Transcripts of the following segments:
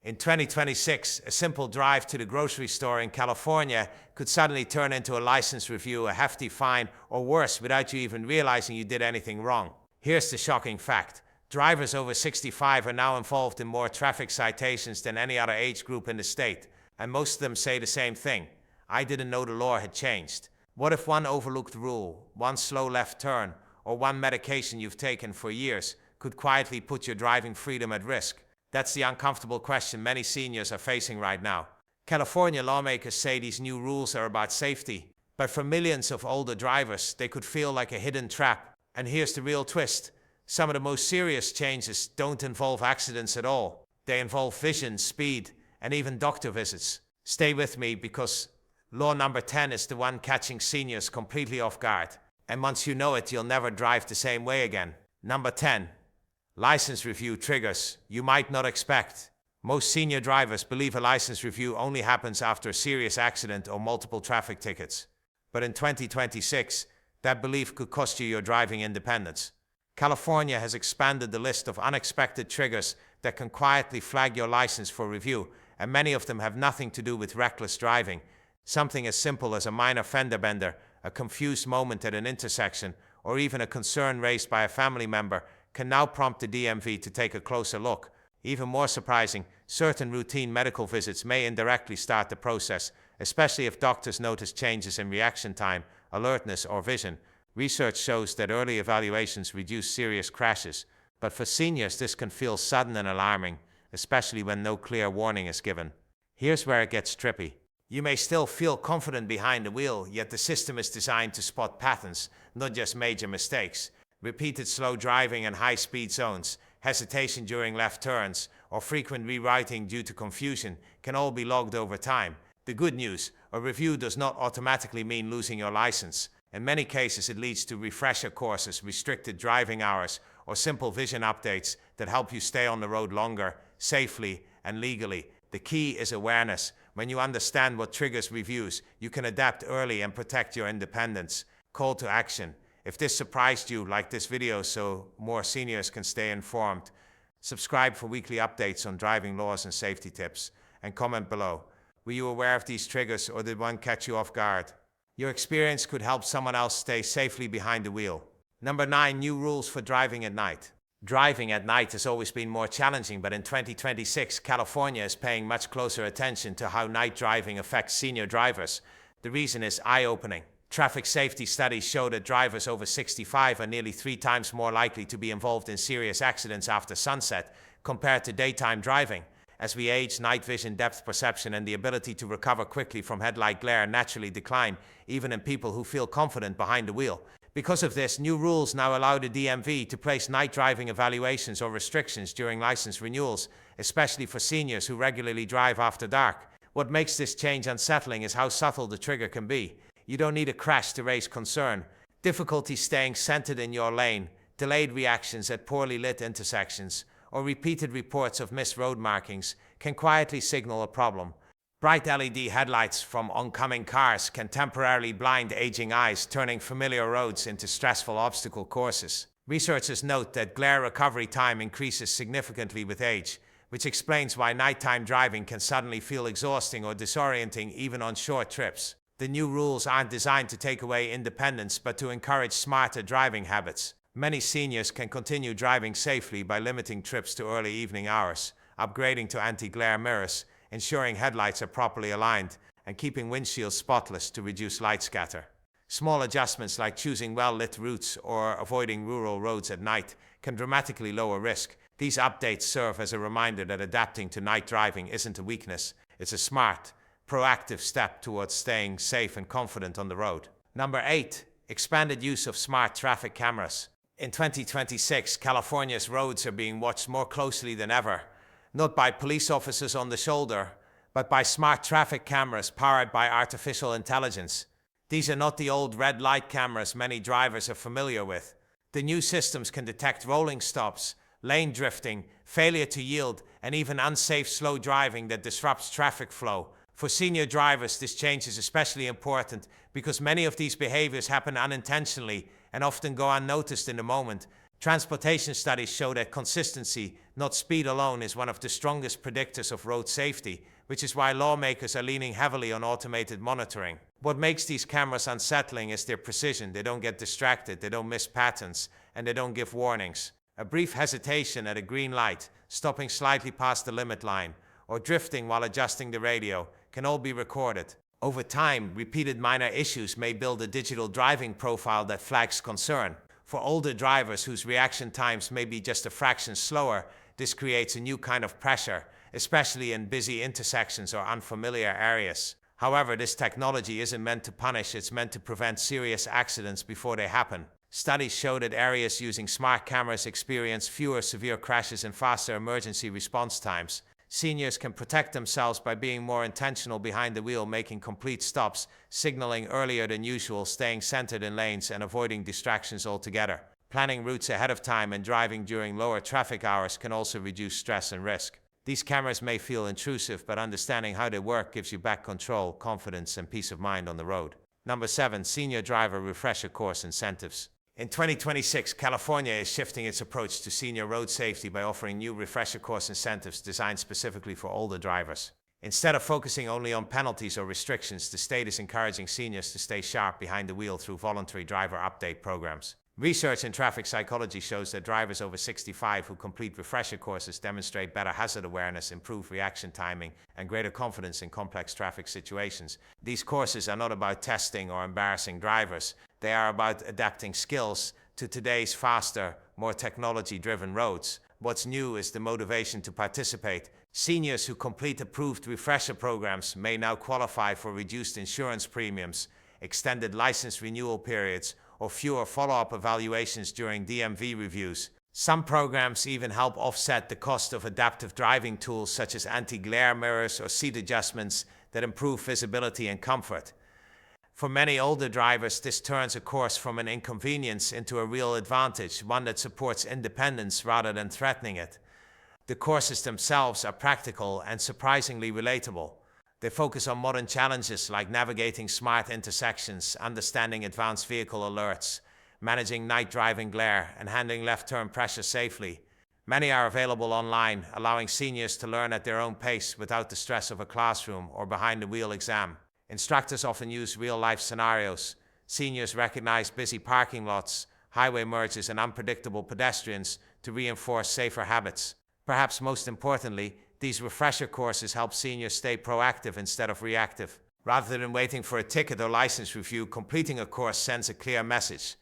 In 2026, a simple drive to the grocery store in California could suddenly turn into a license review, a hefty fine, or worse, without you even realizing you did anything wrong. Here's the shocking fact. Drivers over 65 are now involved in more traffic citations than any other age group in the state, and most of them say the same thing. I didn't know the law had changed. What if one overlooked rule, one slow left turn, or one medication you've taken for years could quietly put your driving freedom at risk? That's the uncomfortable question many seniors are facing right now. California lawmakers say these new rules are about safety, but for millions of older drivers, they could feel like a hidden trap. And here's the real twist. Some of the most serious changes don't involve accidents at all. They involve vision, speed, and even doctor visits. Stay with me because law number 10 is the one catching seniors completely off guard. And once you know it, you'll never drive the same way again. Number 10. License review triggers you might not expect. Most senior drivers believe a license review only happens after a serious accident or multiple traffic tickets. But in 2026, that belief could cost you your driving independence. California has expanded the list of unexpected triggers that can quietly flag your license for review, and many of them have nothing to do with reckless driving. Something as simple as a minor fender bender, a confused moment at an intersection, or even a concern raised by a family member can now prompt the DMV to take a closer look. Even more surprising, certain routine medical visits may indirectly start the process, especially if doctors notice changes in reaction time, alertness, or vision. Research shows that early evaluations reduce serious crashes, but for seniors this can feel sudden and alarming, especially when no clear warning is given. Here's where it gets trippy. You may still feel confident behind the wheel, yet the system is designed to spot patterns, not just major mistakes. Repeated slow driving in high-speed zones, hesitation during left turns, or frequent rewriting due to confusion can all be logged over time. The good news, a review does not automatically mean losing your license. In many cases, it leads to refresher courses, restricted driving hours, or simple vision updates that help you stay on the road longer, safely, and legally. The key is awareness. When you understand what triggers reviews, you can adapt early and protect your independence. Call to action. If this surprised you, like this video so more seniors can stay informed. Subscribe for weekly updates on driving laws and safety tips, and comment below. Were you aware of these triggers, or did one catch you off guard? Your experience could help someone else stay safely behind the wheel. Number 9. New rules for driving at night. Driving at night has always been more challenging, but in 2026, California is paying much closer attention to how night driving affects senior drivers. The reason is eye-opening. Traffic safety studies show that drivers over 65 are nearly 3 times more likely to be involved in serious accidents after sunset compared to daytime driving. As we age, night vision, depth perception, and the ability to recover quickly from headlight glare naturally decline, even in people who feel confident behind the wheel. Because of this, new rules now allow the DMV to place night driving evaluations or restrictions during license renewals, especially for seniors who regularly drive after dark. What makes this change unsettling is how subtle the trigger can be. You don't need a crash to raise concern. Difficulty staying centered in your lane, delayed reactions at poorly lit intersections, or repeated reports of missed road markings can quietly signal a problem. Bright LED headlights from oncoming cars can temporarily blind aging eyes, turning familiar roads into stressful obstacle courses. Researchers note that glare recovery time increases significantly with age, which explains why nighttime driving can suddenly feel exhausting or disorienting even on short trips. The new rules aren't designed to take away independence, but to encourage smarter driving habits. Many seniors can continue driving safely by limiting trips to early evening hours, upgrading to anti-glare mirrors, ensuring headlights are properly aligned, and keeping windshields spotless to reduce light scatter. Small adjustments like choosing well-lit routes or avoiding rural roads at night can dramatically lower risk. These updates serve as a reminder that adapting to night driving isn't a weakness, it's a smart, proactive step towards staying safe and confident on the road. Number 8. Expanded use of smart traffic cameras. In 2026, California's roads are being watched more closely than ever, not by police officers on the shoulder, but by smart traffic cameras powered by artificial intelligence. These are not the old red light cameras many drivers are familiar with. The new systems can detect rolling stops, lane drifting, failure to yield, and even unsafe slow driving that disrupts traffic flow. For senior drivers, this change is especially important because many of these behaviors happen unintentionally and often go unnoticed in the moment. Transportation studies show that consistency, not speed alone, is one of the strongest predictors of road safety, which is why lawmakers are leaning heavily on automated monitoring. What makes these cameras unsettling is their precision. They don't get distracted, they don't miss patterns, and they don't give warnings. A brief hesitation at a green light, stopping slightly past the limit line, or drifting while adjusting the radio can all be recorded. Over time, repeated minor issues may build a digital driving profile that flags concern. For older drivers whose reaction times may be just a fraction slower, this creates a new kind of pressure, especially in busy intersections or unfamiliar areas. However, this technology isn't meant to punish, it's meant to prevent serious accidents before they happen. Studies show that areas using smart cameras experience fewer severe crashes and faster emergency response times. Seniors can protect themselves by being more intentional behind the wheel, making complete stops, signaling earlier than usual, staying centered in lanes, and avoiding distractions altogether. Planning routes ahead of time and driving during lower traffic hours can also reduce stress and risk. These cameras may feel intrusive, but understanding how they work gives you back control, confidence, and peace of mind on the road. Number 7. Senior driver refresher course incentives. In 2026, California is shifting its approach to senior road safety by offering new refresher course incentives designed specifically for older drivers. Instead of focusing only on penalties or restrictions, the state is encouraging seniors to stay sharp behind the wheel through voluntary driver update programs. Research in traffic psychology shows that drivers over 65 who complete refresher courses demonstrate better hazard awareness, improved reaction timing, and greater confidence in complex traffic situations. These courses are not about testing or embarrassing drivers. They are about adapting skills to today's faster, more technology-driven roads. What's new is the motivation to participate. Seniors who complete approved refresher programs may now qualify for reduced insurance premiums, extended license renewal periods, or fewer follow-up evaluations during DMV reviews. Some programs even help offset the cost of adaptive driving tools such as anti-glare mirrors or seat adjustments that improve visibility and comfort. For many older drivers, this turns a course from an inconvenience into a real advantage, one that supports independence rather than threatening it. The courses themselves are practical and surprisingly relatable. They focus on modern challenges like navigating smart intersections, understanding advanced vehicle alerts, managing night driving glare, and handling left turn pressure safely. Many are available online, allowing seniors to learn at their own pace without the stress of a classroom or behind-the-wheel exam. Instructors often use real-life scenarios. Seniors recognize busy parking lots, highway merges, and unpredictable pedestrians to reinforce safer habits. Perhaps most importantly, these refresher courses help seniors stay proactive instead of reactive. Rather than waiting for a ticket or license review, completing a course sends a clear message.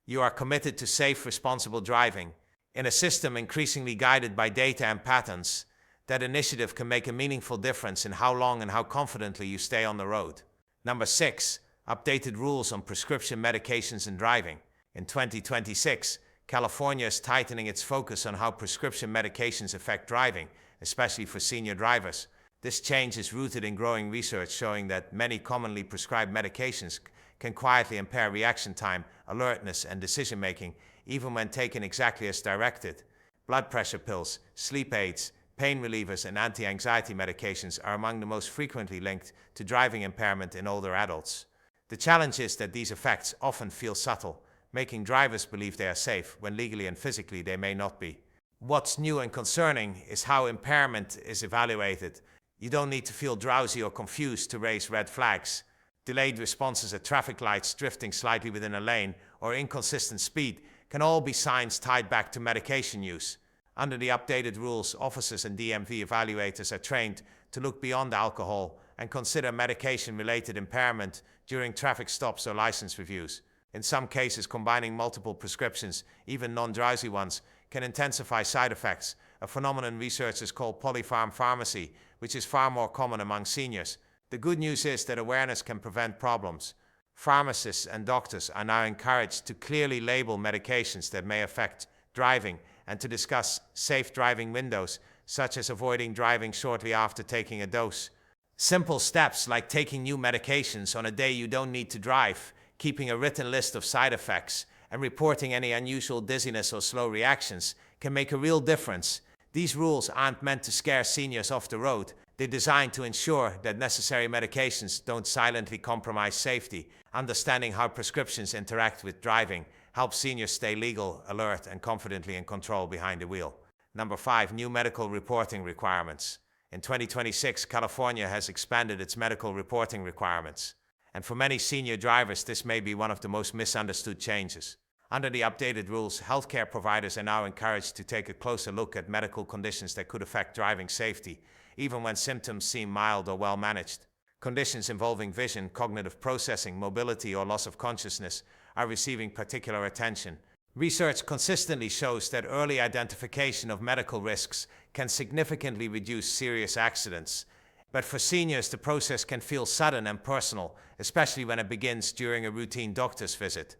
You are committed to safe, responsible driving. In a system increasingly guided by data and patterns, that initiative can make a meaningful difference in how long and how confidently you stay on the road. Number 6. Updated rules on prescription medications and driving. In 2026, California is tightening its focus on how prescription medications affect driving, especially for senior drivers. This change is rooted in growing research showing that many commonly prescribed medications can quietly impair reaction time, alertness, and decision-making, even when taken exactly as directed. Blood pressure pills, sleep aids, pain relievers, and anti-anxiety medications are among the most frequently linked to driving impairment in older adults. The challenge is that these effects often feel subtle, making drivers believe they are safe when legally and physically they may not be. What's new and concerning is how impairment is evaluated. You don't need to feel drowsy or confused to raise red flags. Delayed responses at traffic lights, drifting slightly within a lane, or inconsistent speed can all be signs tied back to medication use. Under the updated rules, officers and DMV evaluators are trained to look beyond alcohol and consider medication-related impairment during traffic stops or license reviews. In some cases, combining multiple prescriptions, even non-drowsy ones, can intensify side effects, a phenomenon researchers call polypharmacy, which is far more common among seniors. The good news is that awareness can prevent problems. Pharmacists and doctors are now encouraged to clearly label medications that may affect driving and to discuss safe driving windows, such as avoiding driving shortly after taking a dose. Simple steps like taking new medications on a day you don't need to drive, keeping a written list of side effects, and reporting any unusual dizziness or slow reactions can make a real difference. These rules aren't meant to scare seniors off the road. They're designed to ensure that necessary medications don't silently compromise safety. Understanding how prescriptions interact with driving helps seniors stay legal, alert, and confidently in control behind the wheel. Number 5, new medical reporting requirements. In 2026, California has expanded its medical reporting requirements. And for many senior drivers, this may be one of the most misunderstood changes. Under the updated rules, healthcare providers are now encouraged to take a closer look at medical conditions that could affect driving safety, even when symptoms seem mild or well managed. Conditions involving vision, cognitive processing, mobility, or loss of consciousness are receiving particular attention. Research consistently shows that early identification of medical risks can significantly reduce serious accidents. But for seniors, the process can feel sudden and personal, especially when it begins during a routine doctor's visit.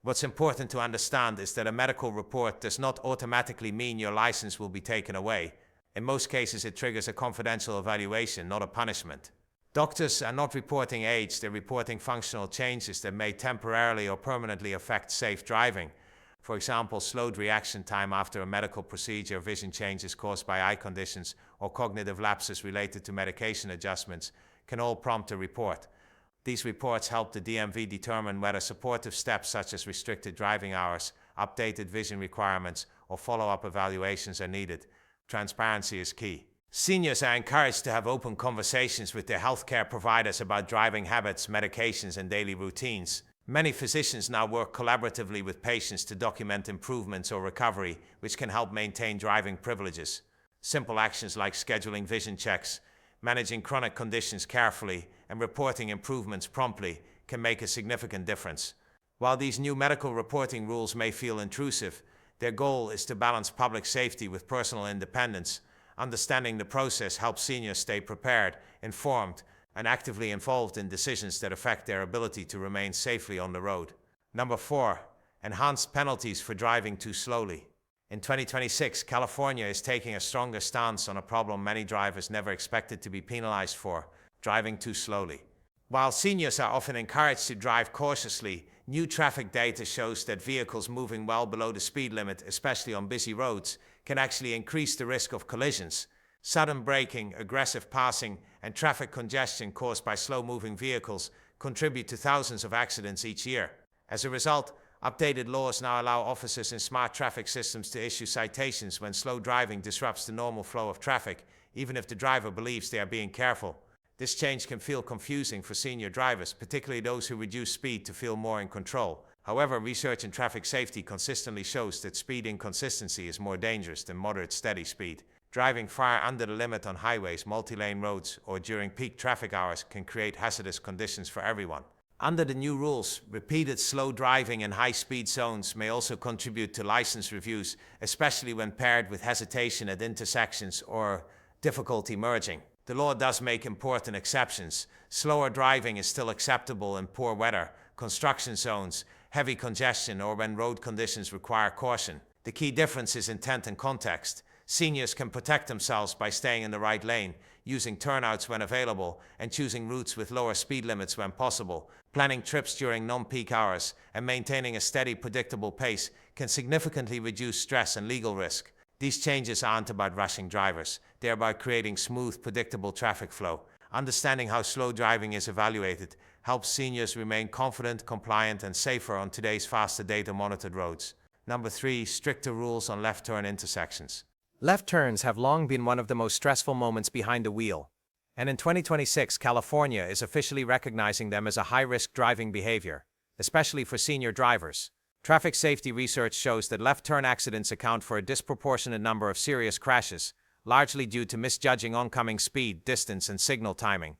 What's important to understand is that a medical report does not automatically mean your license will be taken away. In most cases, it triggers a confidential evaluation, not a punishment. Doctors are not reporting age, they're reporting functional changes that may temporarily or permanently affect safe driving. For example, slowed reaction time after a medical procedure, vision changes caused by eye conditions, or cognitive lapses related to medication adjustments can all prompt a report. These reports help the DMV determine whether supportive steps such as restricted driving hours, updated vision requirements, or follow-up evaluations are needed. Transparency is key. Seniors are encouraged to have open conversations with their healthcare providers about driving habits, medications, and daily routines. Many physicians now work collaboratively with patients to document improvements or recovery, which can help maintain driving privileges. Simple actions like scheduling vision checks, managing chronic conditions carefully, and reporting improvements promptly can make a significant difference. While these new medical reporting rules may feel intrusive, their goal is to balance public safety with personal independence. Understanding the process helps seniors stay prepared, informed, and actively involved in decisions that affect their ability to remain safely on the road. Number 4, enhanced penalties for driving too slowly. In 2026, California is taking a stronger stance on a problem many drivers never expected to be penalized for: driving too slowly. While seniors are often encouraged to drive cautiously, new traffic data shows that vehicles moving well below the speed limit, especially on busy roads, can actually increase the risk of collisions. Sudden braking, aggressive passing, and traffic congestion caused by slow-moving vehicles contribute to thousands of accidents each year. As a result, updated laws now allow officers in smart traffic systems to issue citations when slow driving disrupts the normal flow of traffic, even if the driver believes they are being careful. This change can feel confusing for senior drivers, particularly those who reduce speed to feel more in control. However, research in traffic safety consistently shows that speed inconsistency is more dangerous than moderate steady speed. Driving far under the limit on highways, multi-lane roads, or during peak traffic hours can create hazardous conditions for everyone. Under the new rules, repeated slow driving in high-speed zones may also contribute to license reviews, especially when paired with hesitation at intersections or difficulty merging. The law does make important exceptions. Slower driving is still acceptable in poor weather, construction zones, heavy congestion, or when road conditions require caution. The key difference is intent and context. Seniors can protect themselves by staying in the right lane, using turnouts when available, and choosing routes with lower speed limits when possible. Planning trips during non-peak hours and maintaining a steady, predictable pace can significantly reduce stress and legal risk. These changes aren't about rushing drivers. They're about creating smooth, predictable traffic flow. Understanding how slow driving is evaluated helps seniors remain confident, compliant, and safer on today's faster data-monitored roads. Number 3, stricter rules on left turn intersections. Left turns have long been one of the most stressful moments behind the wheel, and in 2026, California is officially recognizing them as a high-risk driving behavior, especially for senior drivers. Traffic safety research shows that left turn accidents account for a disproportionate number of serious crashes, largely due to misjudging oncoming speed, distance, and signal timing.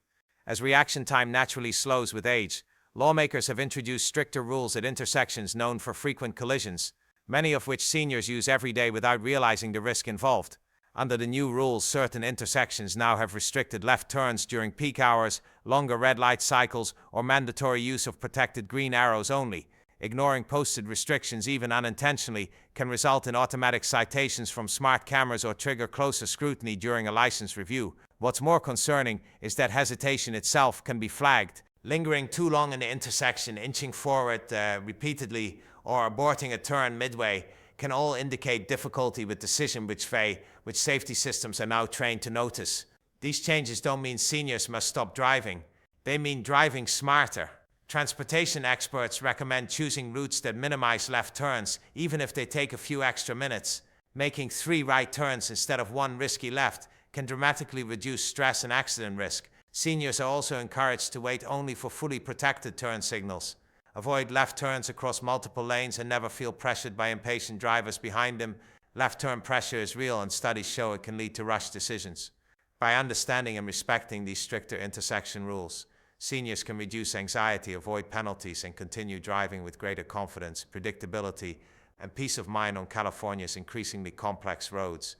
As reaction time naturally slows with age, lawmakers have introduced stricter rules at intersections known for frequent collisions, many of which seniors use every day without realizing the risk involved. Under the new rules, certain intersections now have restricted left turns during peak hours, longer red light cycles, or mandatory use of protected green arrows only. Ignoring posted restrictions, even unintentionally, can result in automatic citations from smart cameras or trigger closer scrutiny during a license review. What's more concerning is that hesitation itself can be flagged. Lingering too long in the intersection, inching forward repeatedly, or aborting a turn midway can all indicate difficulty with decision, which safety systems are now trained to notice. These changes don't mean seniors must stop driving. They mean driving smarter. Transportation experts recommend choosing routes that minimize left turns, even if they take a few extra minutes. Making 3 right turns instead of 1 risky left can dramatically reduce stress and accident risk. Seniors are also encouraged to wait only for fully protected turn signals. Avoid left turns across multiple lanes and never feel pressured by impatient drivers behind them. Left turn pressure is real, and studies show it can lead to rushed decisions. By understanding and respecting these stricter intersection rules, seniors can reduce anxiety, avoid penalties, and continue driving with greater confidence, predictability, and peace of mind on California's increasingly complex roads.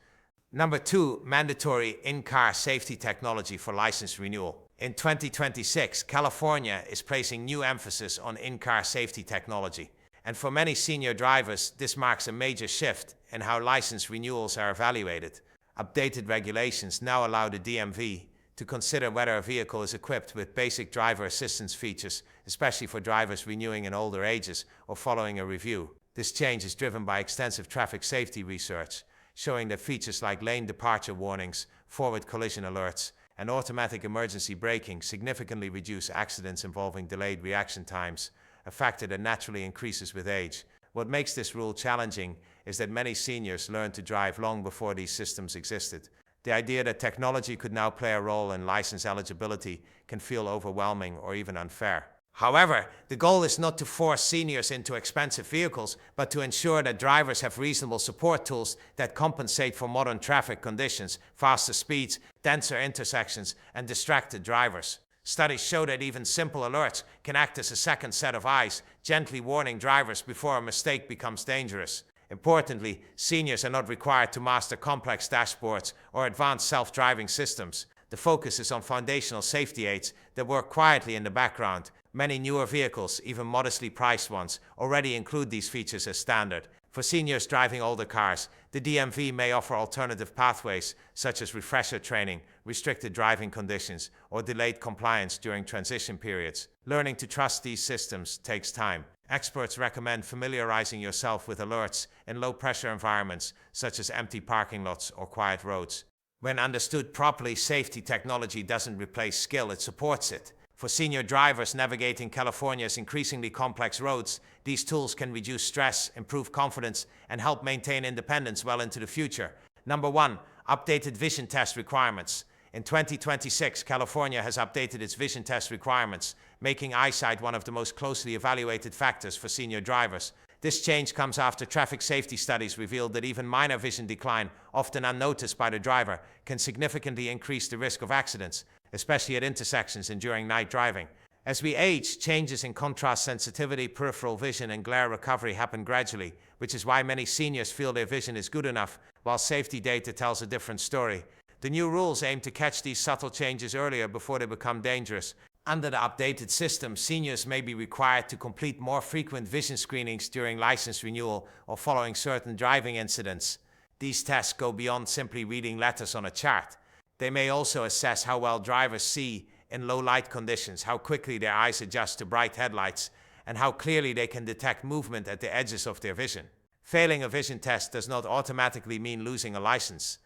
Number 2, mandatory in-car safety technology for license renewal. In 2026, California is placing new emphasis on in-car safety technology. And for many senior drivers, this marks a major shift in how license renewals are evaluated. Updated regulations now allow the DMV to consider whether a vehicle is equipped with basic driver assistance features, especially for drivers renewing in older ages or following a review. This change is driven by extensive traffic safety research, showing that features like lane departure warnings, forward collision alerts, and automatic emergency braking significantly reduce accidents involving delayed reaction times, a factor that naturally increases with age. What makes this rule challenging is that many seniors learned to drive long before these systems existed. The idea that technology could now play a role in license eligibility can feel overwhelming or even unfair. However, the goal is not to force seniors into expensive vehicles, but to ensure that drivers have reasonable support tools that compensate for modern traffic conditions, faster speeds, denser intersections, and distracted drivers. Studies show that even simple alerts can act as a second set of eyes, gently warning drivers before a mistake becomes dangerous. Importantly, seniors are not required to master complex dashboards or advanced self-driving systems. The focus is on foundational safety aids that work quietly in the background. Many newer vehicles, even modestly priced ones, already include these features as standard. For seniors driving older cars, the DMV may offer alternative pathways such as refresher training, restricted driving conditions, or delayed compliance during transition periods. Learning to trust these systems takes time. Experts recommend familiarizing yourself with alerts in low-pressure environments such as empty parking lots or quiet roads. When understood properly, safety technology doesn't replace skill, it supports it. For senior drivers navigating California's increasingly complex roads, these tools can reduce stress, improve confidence, and help maintain independence well into the future. Number 1, updated vision test requirements. In 2026, California has updated its vision test requirements, making eyesight one of the most closely evaluated factors for senior drivers. This change comes after traffic safety studies revealed that even minor vision decline, often unnoticed by the driver, can significantly increase the risk of accidents, especially at intersections and during night driving. As we age, changes in contrast sensitivity, peripheral vision, and glare recovery happen gradually, which is why many seniors feel their vision is good enough, while safety data tells a different story. The new rules aim to catch these subtle changes earlier before they become dangerous. Under the updated system, seniors may be required to complete more frequent vision screenings during license renewal or following certain driving incidents. These tests go beyond simply reading letters on a chart. They may also assess how well drivers see in low light conditions, how quickly their eyes adjust to bright headlights, and how clearly they can detect movement at the edges of their vision. Failing a vision test does not automatically mean losing a license.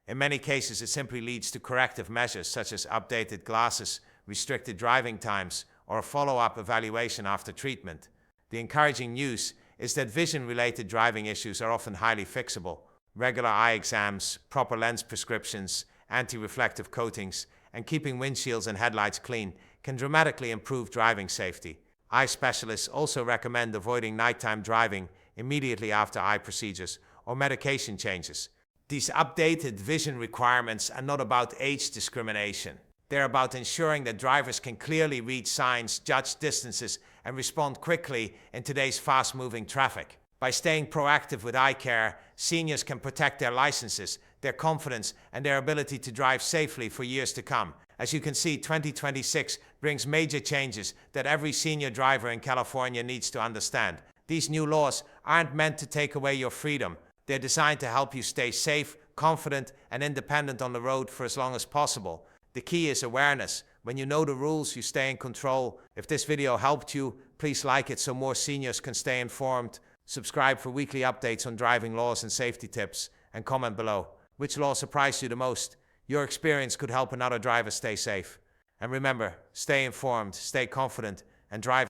In many cases, it simply leads to corrective measures such as updated glasses, restricted driving times, or a follow-up evaluation after treatment. The encouraging news is that vision-related driving issues are often highly fixable. Regular eye exams, proper lens prescriptions, anti-reflective coatings, and keeping windshields and headlights clean can dramatically improve driving safety. Eye specialists also recommend avoiding nighttime driving immediately after eye procedures or medication changes. These updated vision requirements are not about age discrimination. They're about ensuring that drivers can clearly read signs, judge distances, and respond quickly in today's fast-moving traffic. By staying proactive with eye care, seniors can protect their licenses, their confidence, and their ability to drive safely for years to come. As you can see, 2026 brings major changes that every senior driver in California needs to understand. These new laws aren't meant to take away your freedom. They're designed to help you stay safe, confident, and independent on the road for as long as possible. The key is awareness. When you know the rules, you stay in control. If this video helped you, please like it so more seniors can stay informed. Subscribe for weekly updates on driving laws and safety tips, and comment below. Which law surprised you the most? Your experience could help another driver stay safe. And remember, stay informed, stay confident, and drive